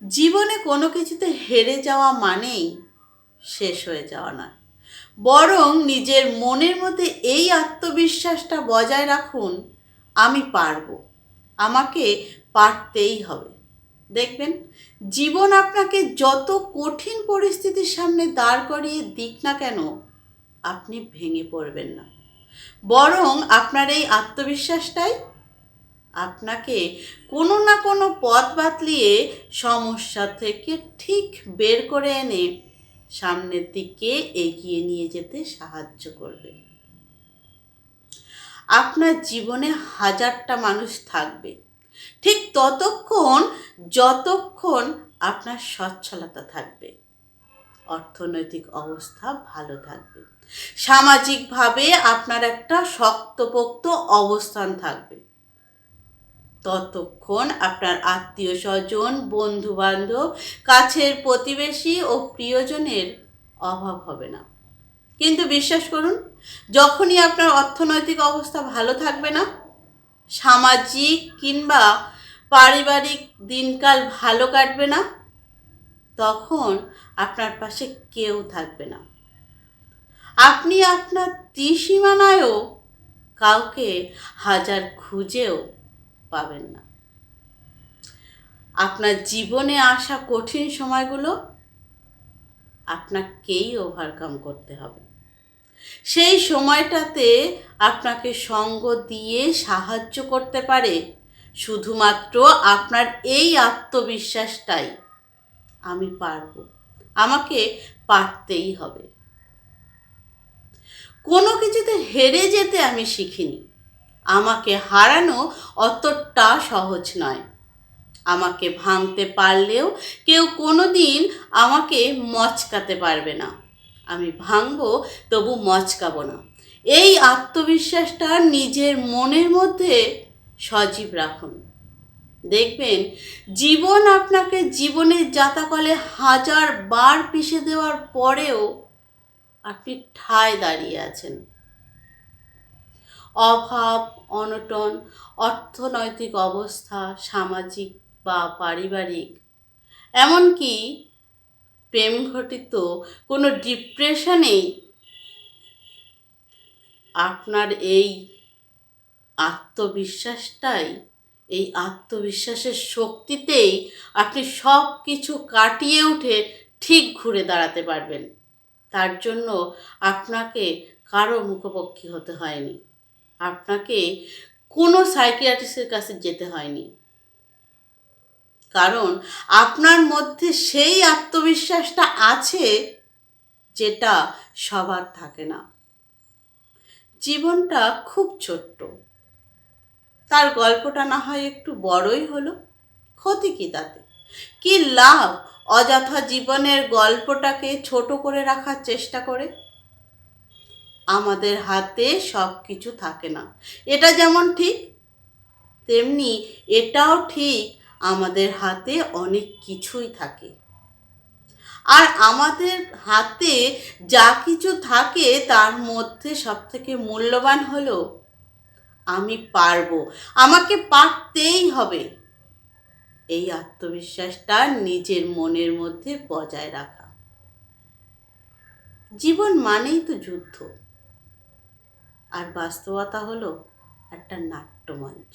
জীবনে কোনো কিছুতে হেরে যাওয়া মানেই শেষ হয়ে যাওয়া নয়, বরং নিজের মনের মধ্যে এই আত্মবিশ্বাসটা বজায় রাখুন, আমি পারবো, আমাকে পারতেই হবে। দেখবেন, জীবন আপনাকে যত কঠিন পরিস্থিতির সামনে দাঁড় করিয়ে দিক না কেন, আপনি ভেঙে পড়বেন না, বরং আপনার এই আত্মবিশ্বাসটাই আপনাকে কোনো না কোনো পথ বাতলিয়ে সমস্যা থেকে ঠিক বের করে এনে সামনের দিকে এগিয়ে নিয়ে যেতে সাহায্য করবে। আপনার জীবনে হাজারটা মানুষ থাকবে, ঠিক ততক্ষণ যতক্ষণ আপনার সচ্ছলতা থাকবে, অর্থনৈতিক অবস্থা ভালো থাকবে, সামাজিকভাবে আপনার একটা শক্তপোক্ত অবস্থান থাকবে, ততক্ষণ আপনার আত্মীয় স্বজন, বন্ধু বান্ধব, কাছের প্রতিবেশী ও প্রিয়জনের অভাব হবে না। কিন্তু বিশ্বাস করুন, যখনই আপনার অর্থনৈতিক অবস্থা ভালো থাকবে না, সামাজিক কিংবা পারিবারিক দিনকাল ভালো কাটবে না, তখন আপনার পাশে কেউ থাকবে না। আপনি আপনার ত্রিসীমানায়ও কাউকে হাজার খুঁজেও পাবেন না। আপনার জীবনে আসা কঠিন সময়গুলো আপনাকেই ওভারকাম করতে হবে। সেই সময়টাতে আপনাকে সঙ্গ দিয়ে সাহায্য করতে পারে শুধুমাত্র আপনার এই আত্মবিশ্বাসটাই, আমি পারবো, আমাকে পারতেই হবে। কোনো কিছুতে হেরে যেতে আমি শিখিনি, আমাকে হারানো অতটা সহজ নয়। আমাকে ভাঙতে পারলেও কেউ কোনো দিন আমাকে মচকাতে পারবে না। আমি ভাঙবো, তবু মচকাবো না। এই আত্মবিশ্বাসটা নিজের মনের মধ্যে সজীব রাখুন। দেখবেন, জীবন আপনাকে জীবনের জাতাকলে হাজার বার পিষে দেওয়ার পরেও আপনি ঠায় দাঁড়িয়ে আছেন। অভাব, অনটন, অর্থনৈতিক অবস্থা, সামাজিক বা পারিবারিক, এমনকি প্রেম ঘটিত কোনো ডিপ্রেশনেই আপনার এই আত্মবিশ্বাসটাই, এই আত্মবিশ্বাসের শক্তিতেই আপনি সব কিছু কাটিয়ে উঠে ঠিক ঘুরে দাঁড়াতে পারবেন। তার জন্য আপনাকে কারো মুখোমুখি হতে হয়নি, আপনাকে কোনো সাইকিয়াট্রিস্টের কাছে যেতে হয়নি, কারণ আপনার মধ্যে সেই আত্মবিশ্বাসটা আছে যেটা সবার থাকে না। জীবনটা খুব ছোট্ট, তার গল্পটা না হয় একটু বড়ই হলো, ক্ষতি কি তাতে? কি লাভ অযথা জীবনের গল্পটাকে ছোট করে রাখার চেষ্টা করে? আমাদের হাতে সব কিছু থাকে না, এটা যেমন ঠিক, তেমনি এটাও ঠিক, আমাদের হাতে অনেক কিছুই থাকে। আর আমাদের হাতে যা কিছু থাকে তার মধ্যে সবথেকে মূল্যবান হলো আমি পারবো, আমাকে পারতেই হবে, এই আত্মবিশ্বাসটা নিজের মনের মধ্যে বজায় রাখা। জীবন মানেই তো যুদ্ধ, আর বাস্তবতা হলো একটা নাট্যমঞ্চ।